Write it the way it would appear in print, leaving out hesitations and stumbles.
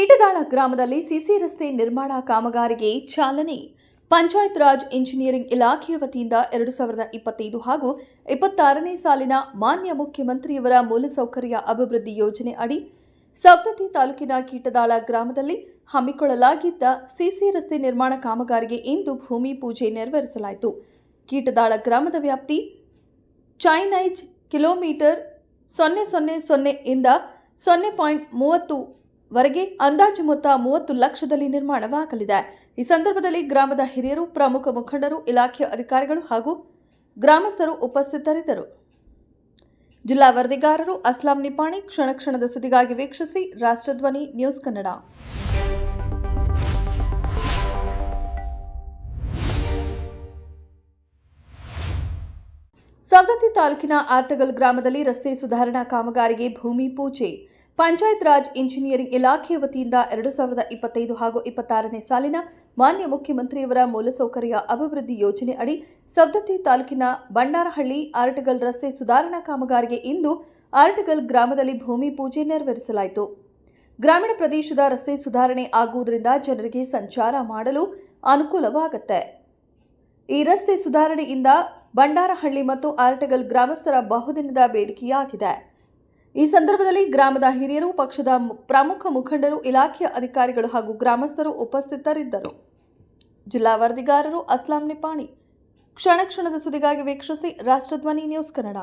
ಕೀಟದಾಳ ಗ್ರಾಮದಲ್ಲಿ ಸಿಸಿ ರಸ್ತೆ ನಿರ್ಮಾಣ ಕಾಮಗಾರಿಗೆ ಚಾಲನೆ. ಪಂಚಾಯತ್ ರಾಜ್ ಇಂಜಿನಿಯರಿಂಗ್ ಇಲಾಖೆಯ ವತಿಯಿಂದ 2025 ಹಾಗೂ 26ನೇ ಸಾಲಿನ ಮಾನ್ಯ ಮುಖ್ಯಮಂತ್ರಿಯವರ ಮೂಲಸೌಕರ್ಯ ಅಭಿವೃದ್ಧಿ ಯೋಜನೆ ಅಡಿ ಸವದತ್ತಿ ತಾಲೂಕಿನ ಕೀಟದಾಳ ಗ್ರಾಮದಲ್ಲಿ ಹಮ್ಮಿಕೊಳ್ಳಲಾಗಿದ್ದ ಸಿಸಿ ರಸ್ತೆ ನಿರ್ಮಾಣ ಕಾಮಗಾರಿಗೆ ಇಂದು ಭೂಮಿ ಪೂಜೆ ನೆರವೇರಿಸಲಾಯಿತು. ಕೀಟದಾಳ ಗ್ರಾಮದ ವ್ಯಾಪ್ತಿ ಚೈನೈಜ್ ಕಿಲೋಮೀಟರ್ 000 ಇಂದ 0.30 ವರೆಗೆ ಅಂದಾಜು ಮೊತ್ತ 30 ಲಕ್ಷದಲ್ಲಿ ನಿರ್ಮಾಣವಾಗಲಿದೆ. ಈ ಸಂದರ್ಭದಲ್ಲಿ ಗ್ರಾಮದ ಹಿರಿಯರು, ಪ್ರಮುಖ ಮುಖಂಡರು, ಇಲಾಖೆಯ ಅಧಿಕಾರಿಗಳು ಹಾಗೂ ಗ್ರಾಮಸ್ಥರು ಉಪಸ್ಥಿತರಿದ್ದರು. ಜಿಲ್ಲಾ ವರದಿಗಾರರು ಅಸ್ಲಾಂ ನಿಪಾಣಿ. ಕ್ಷಣದ ಸುದ್ದಿಗಾಗಿ ವೀಕ್ಷಿಸಿ ರಾಷ್ಟ್ರಧ್ವನಿ ನ್ಯೂಸ್ ಕನ್ನಡ. ಸವದತ್ತಿ ತಾಲೂಕಿನ ಆರ್ಟಗಲ್ ಗ್ರಾಮದಲ್ಲಿ ರಸ್ತೆ ಸುಧಾರಣಾ ಕಾಮಗಾರಿಗೆ ಭೂಮಿ ಪೂಜೆ. ಪಂಚಾಯತ್ ರಾಜ್ ಇಂಜಿನಿಯರಿಂಗ್ ಇಲಾಖೆಯ ವತಿಯಿಂದ 2025 ಹಾಗೂ 26ನೇ ಸಾಲಿನ ಮಾನ್ಯ ಮುಖ್ಯಮಂತ್ರಿಯವರ ಮೂಲಸೌಕರ್ಯ ಅಭಿವೃದ್ಧಿ ಯೋಜನೆ ಅಡಿ ಸವದತ್ತಿ ತಾಲೂಕಿನ ಬಂಡಾರಹಳ್ಳಿ ಆರ್ಟಗಲ್ ರಸ್ತೆ ಸುಧಾರಣಾ ಕಾಮಗಾರಿಗೆ ಇಂದು ಆರ್ಟಗಲ್ ಗ್ರಾಮದಲ್ಲಿ ಭೂಮಿ ಪೂಜೆ ನೆರವೇರಿಸಲಾಯಿತು. ಗ್ರಾಮೀಣ ಪ್ರದೇಶದ ರಸ್ತೆ ಸುಧಾರಣೆ ಆಗುವುದರಿಂದ ಜನರಿಗೆ ಸಂಚಾರ ಮಾಡಲು ಅನುಕೂಲವಾಗುತ್ತೆ. ಈ ರಸ್ತೆ ಸುಧಾರಣೆಯಿಂದ ಬಂಡಾರಹಳ್ಳಿ ಮತ್ತು ಆರ್ಟಗಲ್ ಗ್ರಾಮಸ್ಥರ ಬಹುದಿನದ ಬೇಡಿಕೆಯಾಗಿದೆ. ಈ ಸಂದರ್ಭದಲ್ಲಿ ಗ್ರಾಮದ ಹಿರಿಯರು, ಪಕ್ಷದ ಪ್ರಮುಖ ಮುಖಂಡರು, ಇಲಾಖೆಯ ಅಧಿಕಾರಿಗಳು ಹಾಗೂ ಗ್ರಾಮಸ್ಥರು ಉಪಸ್ಥಿತರಿದ್ದರು. ಜಿಲ್ಲಾ ವರದಿಗಾರರು ಅಸ್ಲಾಂ ನಿಪಾಣಿ. ಕ್ಷಣದ ಸುದ್ದಿಗಾಗಿ ವೀಕ್ಷಿಸಿ ರಾಷ್ಟ್ರಧ್ವನಿ ನ್ಯೂಸ್ ಕನ್ನಡ.